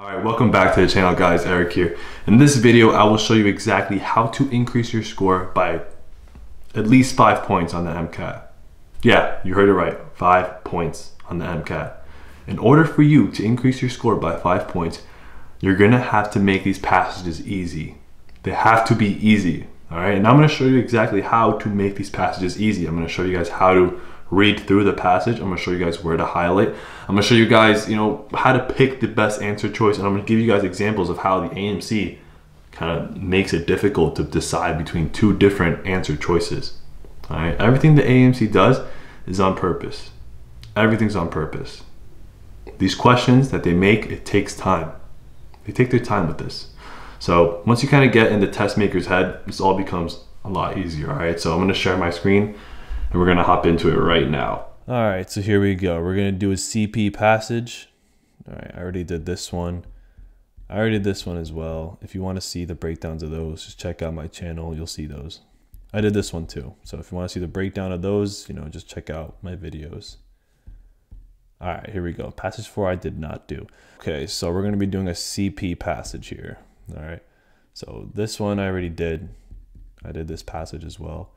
Alright, welcome back to the channel guys, Eric here. In this video, I will show you exactly how to increase your score by at least 5 points on the MCAT. Yeah, you heard it right, 5 points on the MCAT. In order for you to increase your score by 5 points, you're gonna have to make these passages easy. They have to be easy, alright? And I'm gonna show you exactly how to make these passages easy. I'm gonna show you guys how to read through the passage. I'm gonna show you guys where to highlight. I'm gonna show you guys, how to pick the best answer choice, and I'm gonna give you guys examples of how the AMC kind of makes it difficult to decide between two different answer choices. All right, everything the AMC does is on purpose. Everything's on purpose. These questions that they make, it takes time. They take their time with this. So once you kind of get in the test maker's head, this all becomes a lot easier. All right, so I'm gonna share my screen and we're gonna hop into it right now. All right, so here we go. We're gonna do a CP passage. All right, I already did this one. I already did this one as well. If you wanna see the breakdowns of those, just check out my channel, you'll see those. I did this one too. So if you wanna see the breakdown of those, just check out my videos. All right, here we go. Passage 4 I did not do. Okay, so we're gonna be doing a CP passage here. All right, so this one I already did. I did this passage as well.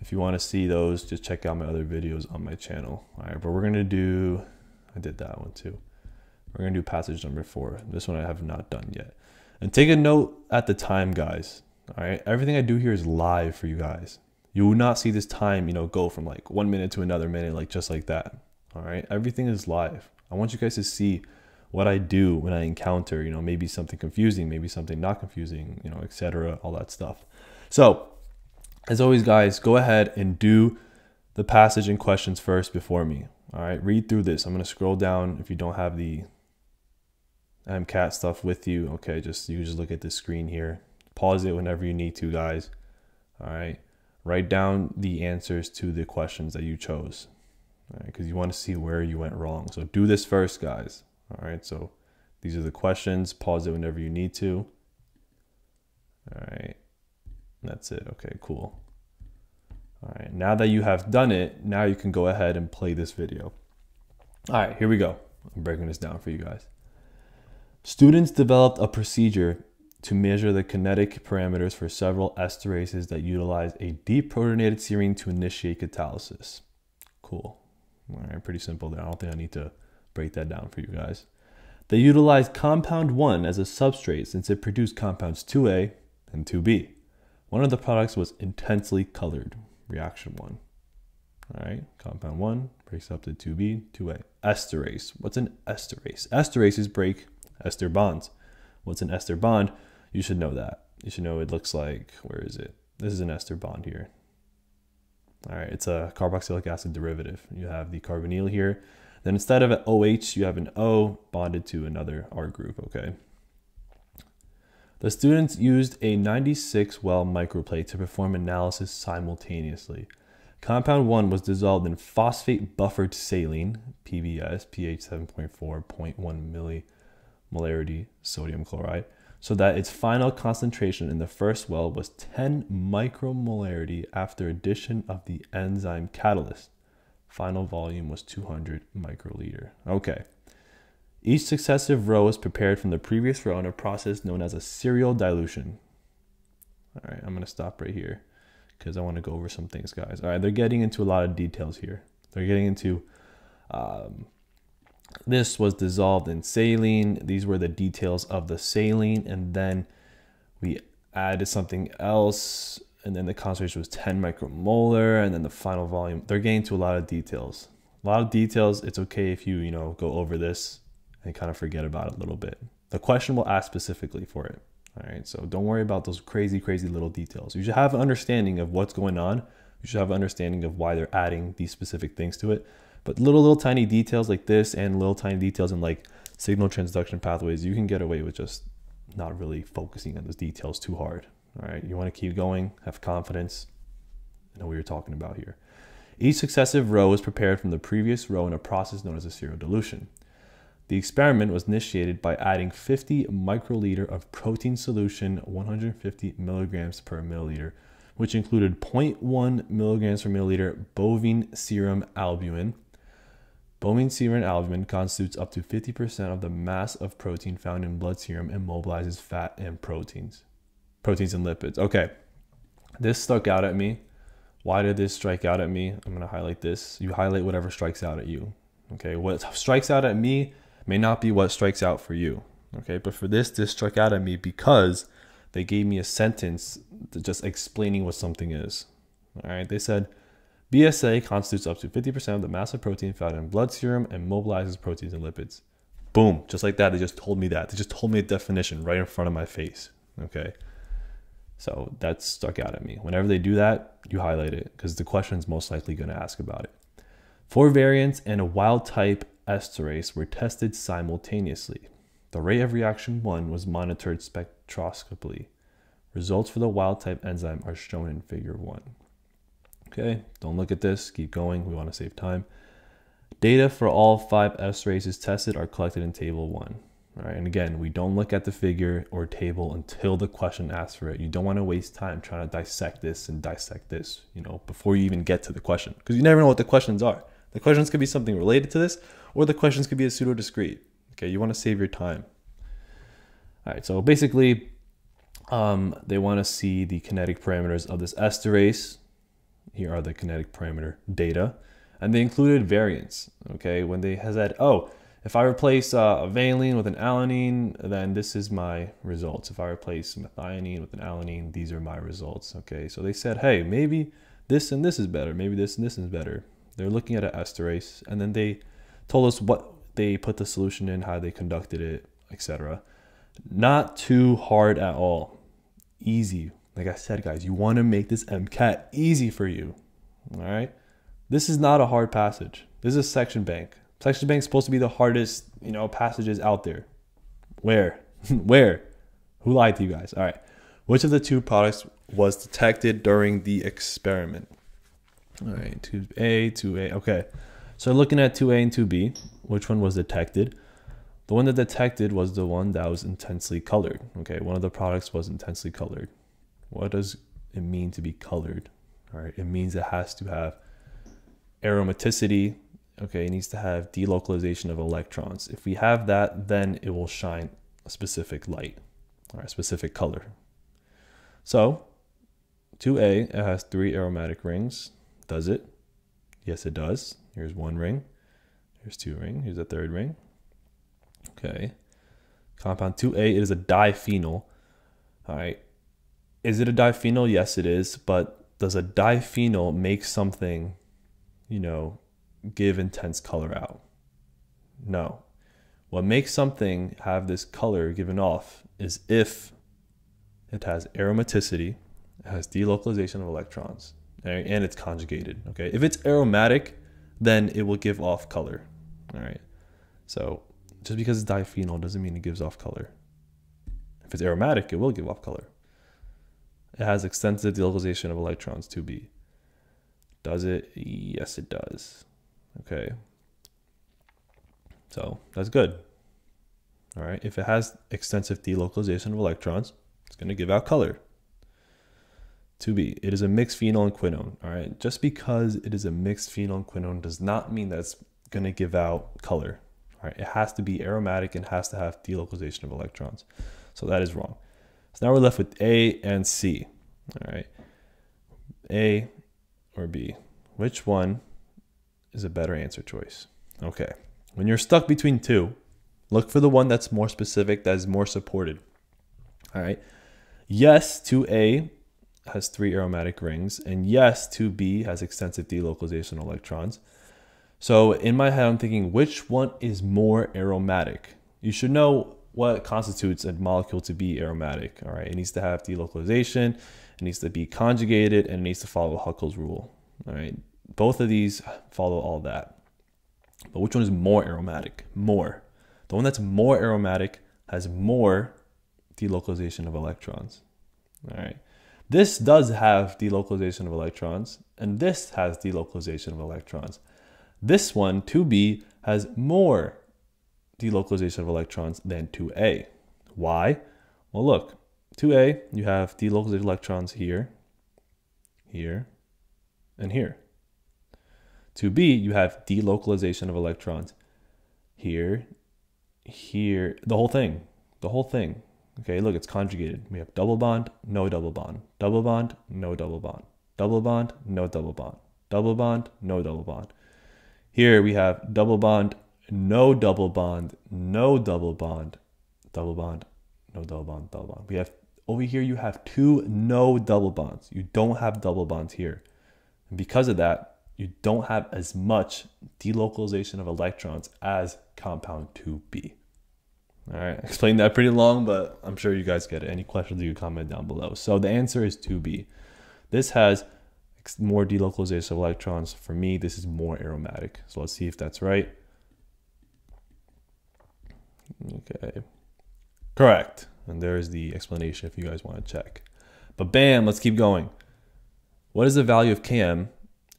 If you want to see those, just check out my other videos on my channel. All right, but we're gonna do, I did that one too. We're gonna do passage number 4. This one I have not done yet. And take a note at the time, guys. All right, everything I do here is live for you guys. You will not see this time, go from like 1 minute to another minute, like just like that. All right, everything is live. I want you guys to see what I do when I encounter, maybe something confusing, maybe something not confusing, etc., all that stuff. So, as always, guys, go ahead and do the passage and questions first before me. All right, read through this. I'm going to scroll down if you don't have the MCAT stuff with you. Okay, you just look at this screen here. Pause it whenever you need to, guys. All right, write down the answers to the questions that you chose. All right, because you want to see where you went wrong. So do this first, guys. All right, so these are the questions. Pause it whenever you need to. All right. That's it. Okay, cool. All right, now that you have done it, now you can go ahead and play this video. All right, here we go. I'm breaking this down for you guys. Students developed a procedure to measure the kinetic parameters for several esterases that utilize a deprotonated serine to initiate catalysis. Cool. All right, pretty simple there. I don't think I need to break that down for you guys. They utilized compound 1 as a substrate since it produced compounds 2A and 2B. One of the products was intensely colored, reaction 1. All right, compound 1 breaks up to 2B, 2A. Esterase. What's an esterase? Esterases break ester bonds. What's an ester bond? You should know that. You should know it looks like, where is it? This is an ester bond here. All right, it's a carboxylic acid derivative. You have the carbonyl here. Then instead of an OH, you have an O bonded to another R group, okay? The students used a 96 well microplate to perform analysis simultaneously. Compound 1 was dissolved in phosphate buffered saline, PBS, pH 7.4, 0.1 millimolarity sodium chloride, so that its final concentration in the first well was 10 micromolarity after addition of the enzyme catalyst. Final volume was 200 microliter. Okay. Each successive row is prepared from the previous row in a process known as a serial dilution. All right, I'm going to stop right here because I want to go over some things, guys. All right, they're getting into a lot of details here. They're getting into this was dissolved in saline. These were the details of the saline, and then we added something else, and then the concentration was 10 micromolar, and then the final volume. They're getting into a lot of details. A lot of details. It's okay if you, go over this and kind of forget about it a little bit. The question will ask specifically for it. All right, so don't worry about those crazy little details. You should have an understanding of what's going on. You should have an understanding of why they're adding these specific things to it. But little tiny details like this and little tiny details in like signal transduction pathways, you can get away with just not really focusing on those details too hard. All right, you want to keep going, have confidence, know what you're talking about here. Each successive row is prepared from the previous row in a process known as a serial dilution. The experiment was initiated by adding 50 microliter of protein solution, 150 milligrams per milliliter, which included 0.1 milligrams per milliliter bovine serum albumin, Bovine serum albumin constitutes up to 50% of the mass of protein found in blood serum and mobilizes fat and proteins and lipids. Okay, this stuck out at me. Why did this strike out at me? I'm going to highlight this. You highlight whatever strikes out at you. Okay, what strikes out at me may not be what strikes out for you. Okay, but for this struck out at me because they gave me a sentence just explaining what something is. All right, they said, BSA constitutes up to 50% of the mass of protein found in blood serum and mobilizes proteins and lipids. Boom, just like that, they just told me that. They just told me a definition right in front of my face, okay? So that stuck out at me. Whenever they do that, you highlight it because the question is most likely going to ask about it. 4 variants and a wild type esterase were tested simultaneously. The rate of reaction 1 was monitored spectroscopically. Results for the wild type enzyme are shown in figure 1. Okay, don't look at this, keep going, we want to save time. Data for all 5 esterases tested are collected in table 1. All right, and again, we don't look at the figure or table until the question asks for it. You don't want to waste time trying to dissect this and dissect this, before you even get to the question, because you never know what the questions are. The questions could be something related to this, or the questions could be a pseudo-discrete. Okay, you want to save your time. All right, so basically, they want to see the kinetic parameters of this esterase. Here are the kinetic parameter data, and they included variants. Okay, when they said, oh, if I replace a valine with an alanine, then this is my results. If I replace methionine with an alanine, these are my results. Okay, so they said, hey, maybe this and this is better. Maybe this and this is better. They're looking at an esterase, and then they told us what they put the solution in, how they conducted it, etc. Not too hard at all. Easy. Like I said, guys, you want to make this MCAT easy for you. All right. This is not a hard passage. This is a section bank. Section bank is supposed to be the hardest, passages out there. Where? Where? Who lied to you guys? All right. Which of the 2 products was detected during the experiment? All right. 2A, 2A. Okay. So looking at 2A and 2B, which one was detected? The one that detected was the one that was intensely colored. Okay. One of the products was intensely colored. What does it mean to be colored? All right. It means it has to have aromaticity. Okay. It needs to have delocalization of electrons. If we have that, then it will shine a specific light, all right, specific color. So 2A, it has 3 aromatic rings. Does it? Yes, it does. Here's 1 ring. Here's 2 rings. Here's a 3rd ring. Okay. Compound 2A, it is a diphenyl. All right. Is it a diphenyl? Yes, it is. But does a diphenyl make something, give intense color out? No. What makes something have this color given off is if it has aromaticity, it has delocalization of electrons, and it's conjugated. Okay. If it's aromatic, then it will give off color. All right. So just because it's diphenyl doesn't mean it gives off color. If it's aromatic, it will give off color. It has extensive delocalization of electrons, 2B. Does it? Yes, it does. Okay. So that's good. All right. If it has extensive delocalization of electrons, it's going to give out color. 2B, it is a mixed phenol and quinone. All right. Just because it is a mixed phenol and quinone does not mean that's going to give out color. All right. It has to be aromatic and has to have delocalization of electrons. So that is wrong. So now we're left with A and C. All right. A or B. Which one is a better answer choice? Okay. When you're stuck between 2, look for the one that's more specific, that is more supported. All right. Yes, 2A has 3 aromatic rings, and yes, 2B has extensive delocalization of electrons. So in my head, I'm thinking, which one is more aromatic? You should know what constitutes a molecule to be aromatic. All right. It needs to have delocalization, it needs to be conjugated, and it needs to follow Huckel's rule. All right. Both of these follow all that. But which one is more aromatic? More. The one that's more aromatic has more delocalization of electrons. All right. This does have delocalization of electrons, and this has delocalization of electrons. This one, 2B, has more delocalization of electrons than 2A. Why? Well, look, 2A, you have delocalized electrons here, here, and here. 2b, you have delocalization of electrons. Here, here, the whole thing. Okay, look, it's conjugated. We have double bond, no double bond, double bond, no double bond, double bond, no double bond, double bond, no double bond. Here we have double bond, no double bond, no double bond, double bond, no double bond, double bond. We have over here, you have 2 no double bonds. You don't have double bonds here. And because of that, you don't have as much delocalization of electrons as compound 2b. All right, explained that pretty long, but I'm sure you guys get it. Any questions, you can comment down below. So the answer is 2b. This has more delocalization of electrons. For me, this is more aromatic. So let's see if that's right. Okay, correct. And there's the explanation if you guys want to check. But bam, let's keep going. What is the value of Km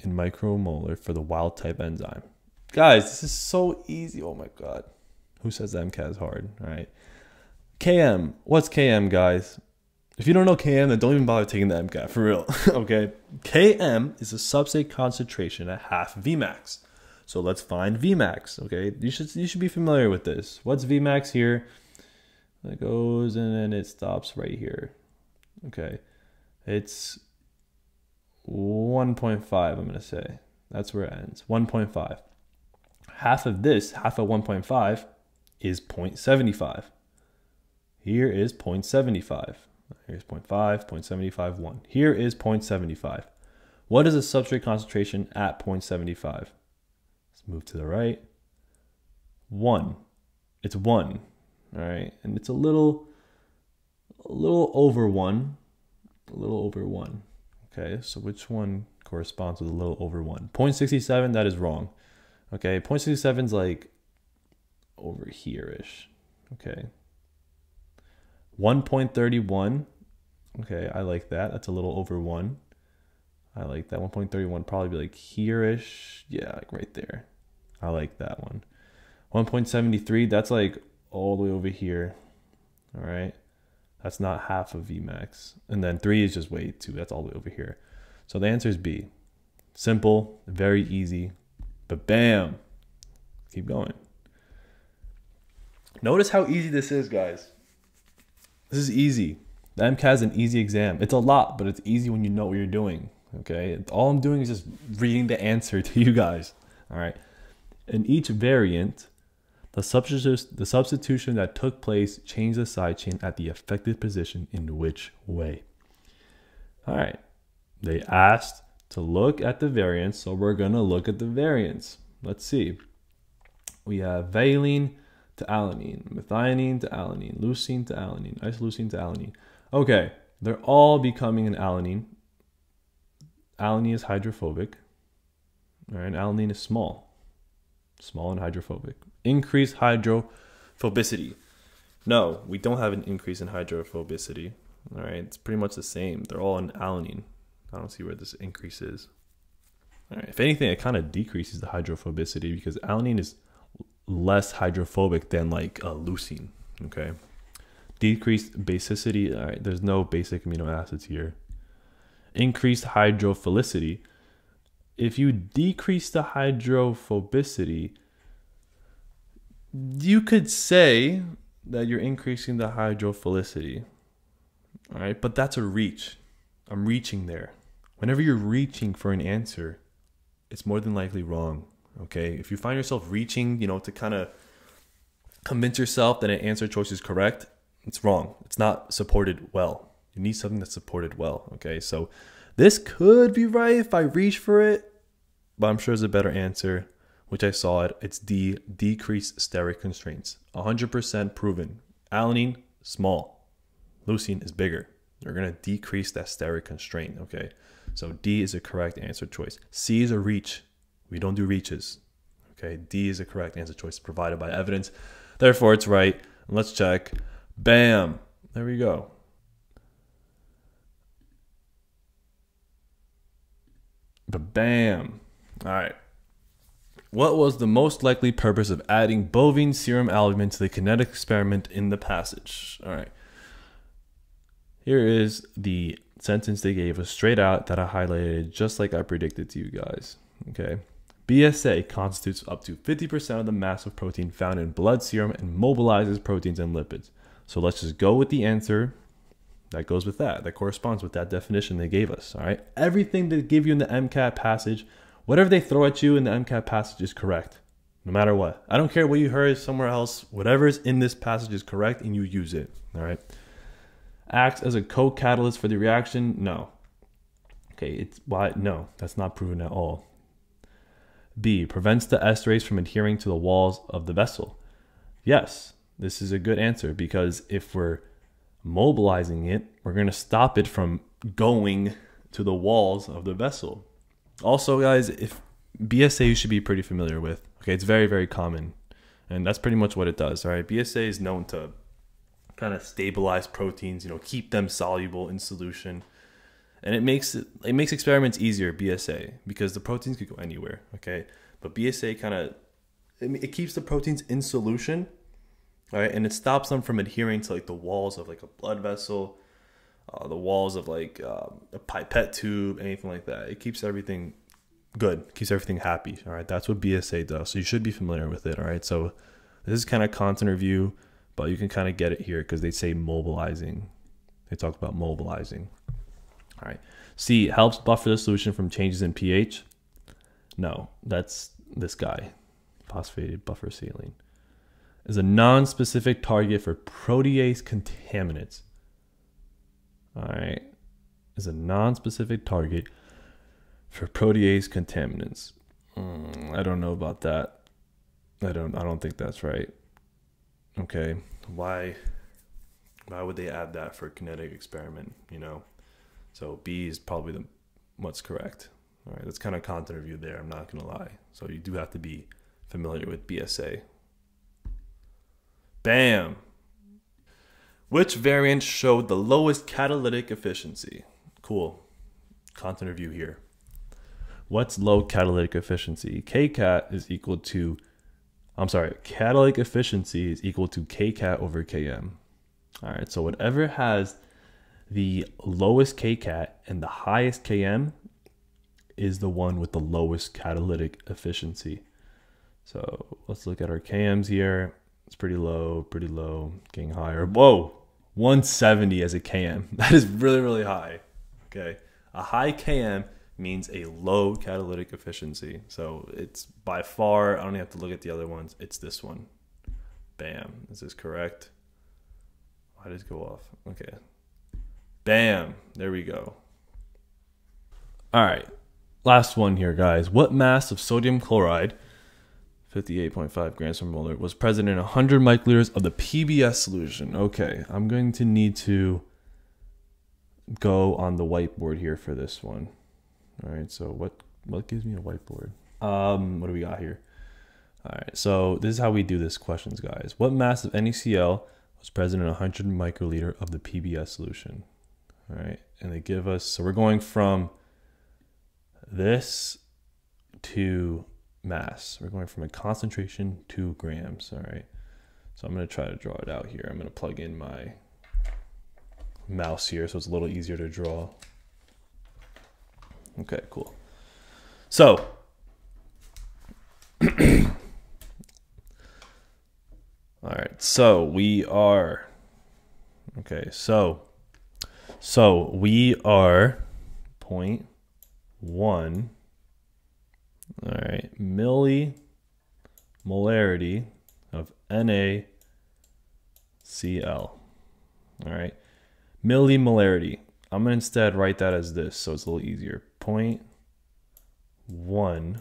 in micromolar for the wild type enzyme? Guys, this is so easy. Oh my God. Who says that MCAT is hard? All right. Km. What's Km, guys? If you don't know Km, then don't even bother taking the MCAT, for real. Okay. Km is a substrate concentration at half Vmax. So let's find Vmax. Okay. You should be familiar with this. What's Vmax here? It goes and then it stops right here. Okay. It's 1.5, I'm going to say. That's where it ends. 1.5. Half of this, half of 1.5 is 0.75. Here is 0.75. Here's 0.5, 0.75, 1. Here is 0.75. What is the substrate concentration at 0.75? Let's move to the right. 1. It's 1. All right. And it's a little over 1. A little over 1. Okay. So which one corresponds with a little over 1? 0.67, that is wrong. Okay. 0.67 is like over here-ish. Okay. 1.31. Okay, I like that. That's a little over 1. I like that. 1.31 probably be like here-ish. Yeah, like right there. I like that one. 1.73, that's like all the way over here. All right. That's not half of Vmax. And then 3 is just way 2. That's all the way over here. So the answer is B. Simple, very easy. But bam, keep going. Notice how easy this is, guys. This is easy. The MCAT is an easy exam. It's a lot, but it's easy when you know what you're doing. Okay. All I'm doing is just reading the answer to you guys. All right. In each variant, the substitution that took place changed the side chain at the affected position in which way? All right. They asked to look at the variance, so we're going to look at the variance. Let's see. We have valine to alanine, methionine to alanine, leucine to alanine, isoleucine to alanine. Okay, they're all becoming an alanine. Alanine is hydrophobic. All right, alanine is small and hydrophobic. Increased hydrophobicity. No, we don't have an increase in hydrophobicity. All right, it's pretty much the same. They're all an alanine. I don't see where this increase is. All right, if anything, it kind of decreases the hydrophobicity because alanine is less hydrophobic than like leucine. Okay, decreased basicity. All right, there's no basic amino acids here. Increased hydrophilicity. If you decrease the hydrophobicity, you could say that you're increasing the hydrophilicity. All right, but that's a reach. I'm reaching there. Whenever you're reaching for an answer, it's more than likely wrong. Okay, if you find yourself reaching, to kind of convince yourself that an answer choice is correct, it's wrong. It's not supported well. You need something that's supported well. Okay, so this could be right if I reach for it, but I'm sure there's a better answer, which I saw it. It's D, decreased steric constraints. 100% proven. Alanine, small. Leucine is bigger. You're going to decrease that steric constraint. Okay, so D is a correct answer choice. C is a reach. We don't do reaches. Okay, D is a correct answer choice provided by evidence. Therefore, it's right. Let's check. Bam. There we go. But bam. All right. What was the most likely purpose of adding bovine serum albumin to the kinetic experiment in the passage? All right. Here is the sentence they gave us straight out that I highlighted just like I predicted to you guys. Okay. BSA constitutes up to 50% of the mass of protein found in blood serum and mobilizes proteins and lipids. So let's just go with the answer that goes with that corresponds with that definition they gave us. All right. Everything they give you in the MCAT passage, whatever they throw at you in the MCAT passage is correct, no matter what. I don't care what you heard somewhere else. Whatever is in this passage is correct and you use it. All right. Acts as a co-catalyst for the reaction? No. Okay. It's why? No, that's not proven at all. B, prevents the esterase from adhering to the walls of the vessel. Yes, this is a good answer because if we're mobilizing it, we're going to stop it from going to the walls of the vessel. Also, guys, if BSA you should be pretty familiar with. Okay, it's very, very common. And that's pretty much what it does. All right, BSA is known to kind of stabilize proteins, keep them soluble in solution. And it makes experiments easier, BSA, because the proteins could go anywhere, okay? But BSA it keeps the proteins in solution, all right? And it stops them from adhering to like the walls of like a blood vessel, the walls of like a pipette tube, anything like that. It keeps everything good, keeps everything happy, all right? That's what BSA does. So you should be familiar with it, all right? So this is kind of content review, but you can kind of get it here because they say mobilizing. They talk about mobilizing. All right. C, helps buffer the solution from changes in pH. No, that's this guy, phosphated buffer saline. Is a non-specific target for protease contaminants. All right. Is a non-specific target for protease contaminants. I don't know about that. I don't think that's right. Okay. Why would they add that for a kinetic experiment, So B is probably what's correct. All right, that's kind of content review there. I'm not going to lie. So you do have to be familiar with BSA. Bam! Which variant showed the lowest catalytic efficiency? Cool. Content review here. What's low catalytic efficiency? Catalytic efficiency is equal to Kcat over Km. All right, so whatever has the lowest Kcat and the highest Km is the one with the lowest catalytic efficiency. So let's look at our Kms here. It's pretty low, getting higher. Whoa, 170 as a Km. That is really, really high. Okay, a high Km means a low catalytic efficiency. So it's by far, I don't even have to look at the other ones. It's this one. Bam, is this correct? Why did it go off? Okay. Bam, there we go. All right, last one here, guys. What mass of sodium chloride, 58.5 grams per molar, was present in 100 microliters of the PBS solution? Okay, I'm going to need to go on the whiteboard here for this one. All right, so what gives me a whiteboard? What do we got here? All right, so this is how we do this questions, guys. What mass of NaCl was present in 100 microliter of the PBS solution? All right, and they give us, so we're going from this to mass. We're going from a concentration to grams. All right, so I'm going to try to draw it out here. I'm going to plug in my mouse here so it's a little easier to draw. Okay, cool. So all right, so we are so we are 0.1, all right, millimolarity of NaCl. All right, millimolarity. I'm going to instead write that as this so it's a little easier. 0.1,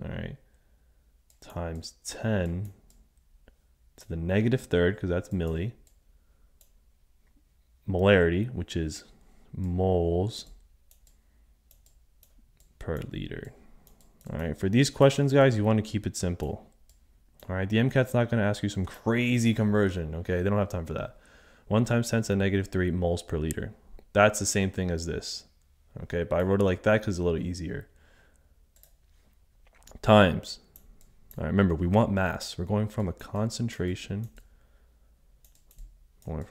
all right, times 10 to the negative third, because that's milli, molarity, which is moles per liter. All right, for these questions, guys, you want to keep it simple. All right, the MCAT's not going to ask you some crazy conversion, okay? They don't have time for that. 1 times 10 to the negative 3 moles per liter. That's the same thing as this, okay? But I wrote it like that because it's a little easier. Times. All right, remember, we want mass. We're going from a concentration. To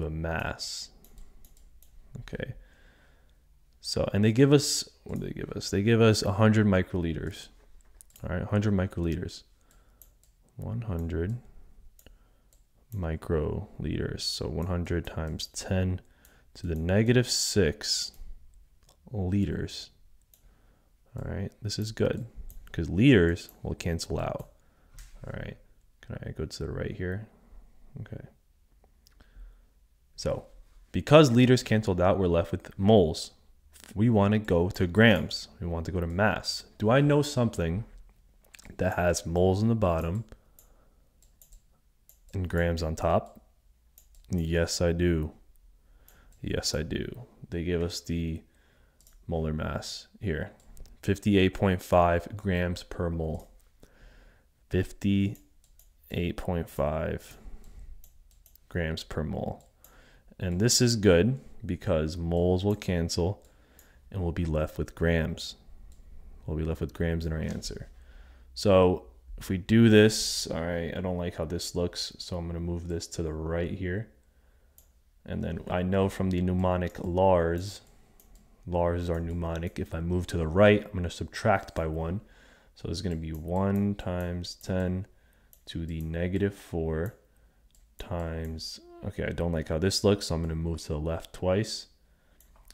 a mass. Okay. So, and they give us, what do they give us? They give us 100 microliters. All right, 100 microliters. 100 microliters. So 100 times 10 to the negative 6 liters. All right, this is good because liters will cancel out. All right, can I go to the right here? Okay. So because liters canceled out, we're left with moles. We want to go to grams. We want to go to mass. Do I know something that has moles in the bottom and grams on top? Yes, I do. Yes, I do. They give us the molar mass here. 58.5 grams per mole. 58.5 grams per mole. And this is good because moles will cancel and we'll be left with grams. We'll be left with grams in our answer. So if we do this, all right, I don't like how this looks, so I'm going to move this to the right here. And then I know from the mnemonic Lars are mnemonic. If I move to the right, I'm going to subtract by 1. So it's going to be 1 times 10 to the negative 4 times, okay, I don't like how this looks, so I'm going to move to the left twice.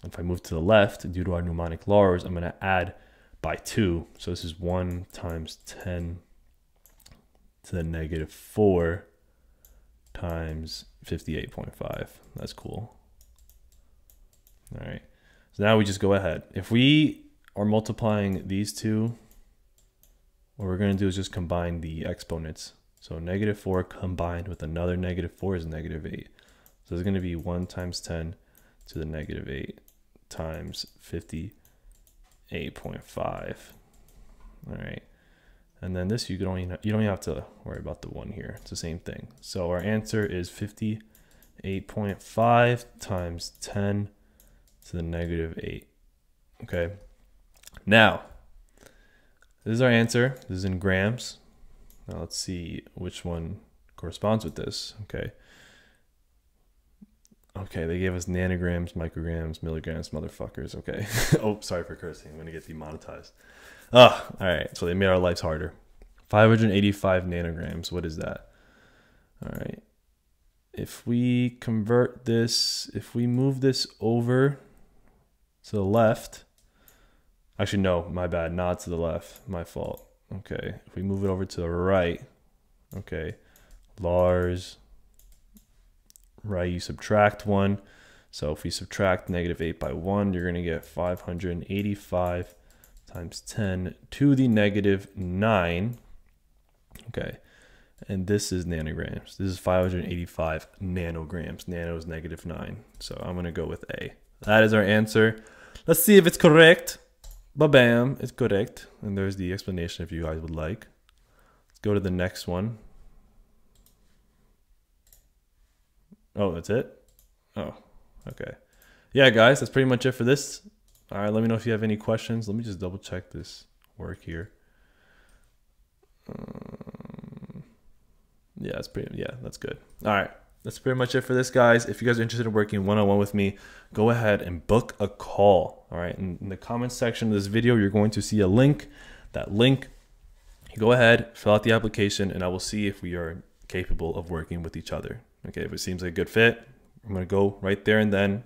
If I move to the left, due to our mnemonic Lars, I'm going to add by 2. So this is 1 times 10 to the negative 4 times 58.5. That's cool. All right. So now we just go ahead. If we are multiplying these two, what we're going to do is just combine the exponents. So negative 4 combined with another negative 4 is negative 8. So it's going to be 1 times 10 to the negative 8 times 58.5. All right. And then this, you don't even have to worry about the 1 here. It's the same thing. So our answer is 58.5 times 10 to the negative 8. Okay. Now, this is our answer. This is in grams. Now let's see which one corresponds with this. Okay. Okay, they gave us nanograms, micrograms, milligrams, motherfuckers. Okay. Oh, sorry for cursing. I'm going to get demonetized. Oh, all right. So they made our lives harder. 585 nanograms. What is that? All right. If we convert this, if we move this over to the left, actually, no, my bad. Not to the left. My fault. Okay. If we move it over to the right, okay. Lars, right, you subtract 1. So if we subtract negative 8 by 1, you're going to get 585 times 10 to the negative 9. Okay. And this is nanograms. This is 585 nanograms. Nano is negative 9. So I'm going to go with A. That is our answer. Let's see if it's correct. Ba-bam, it's correct. And there's the explanation if you guys would like. Let's go to the next one. Oh, that's it? Oh, okay. Yeah, guys, that's pretty much it for this. All right, let me know if you have any questions. Let me just double check this work here. Yeah, that's good. All right, that's pretty much it for this, guys. If you guys are interested in working one-on-one with me, go ahead and book a call. All right, in the comments section of this video, you're going to see a link. That link, you go ahead, fill out the application, and I will see if we are capable of working with each other. Okay, if it seems like a good fit, I'm going to go right there and then.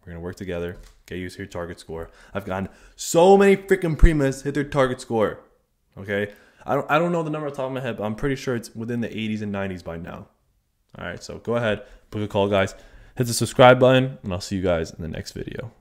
We're going to work together, get you to your target score. I've gotten so many freaking Primas hit their target score. Okay, I don't know the number off the top of my head, but I'm pretty sure it's within the 80s and 90s by now. All right, so go ahead, book a call, guys. Hit the subscribe button, and I'll see you guys in the next video.